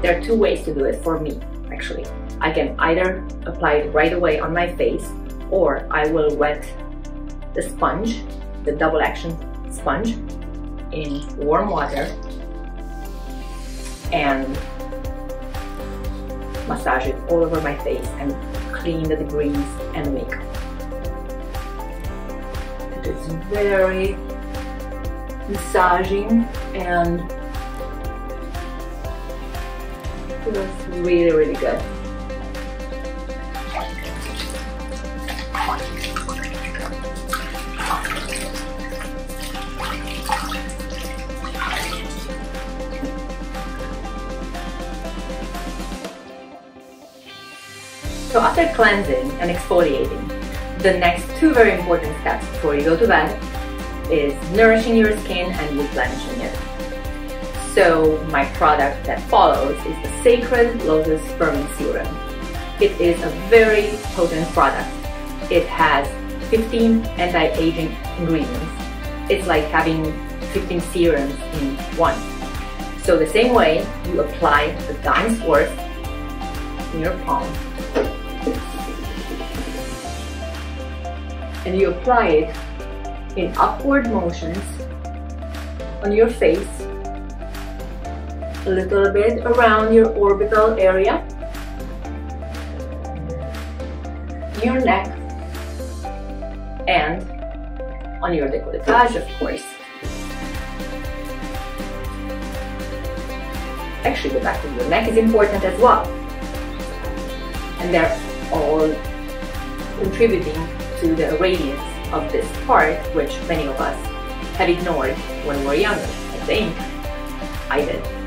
There are two ways to do it for me, actually. I can either apply it right away on my face, or I will wet the sponge, the double action sponge, in warm water and massage it all over my face and clean the debris and the makeup. It is very massaging and feels really, really good. So after cleansing and exfoliating, the next two very important steps before you go to bed is nourishing your skin and replenishing it. So my product that follows is the Sacred Lotus Firming Serum. It is a very potent product. It has 15 anti-aging ingredients. It's like having 15 serums in one. So the same way you apply the dime's worth in your palm, and you apply it in upward motions on your face, a little bit around your orbital area, your neck, and on your décolletage, of course. Actually, the back of your neck is important as well. And they're all contributing to the radiance of this part, which many of us have ignored when we were younger. I think I did.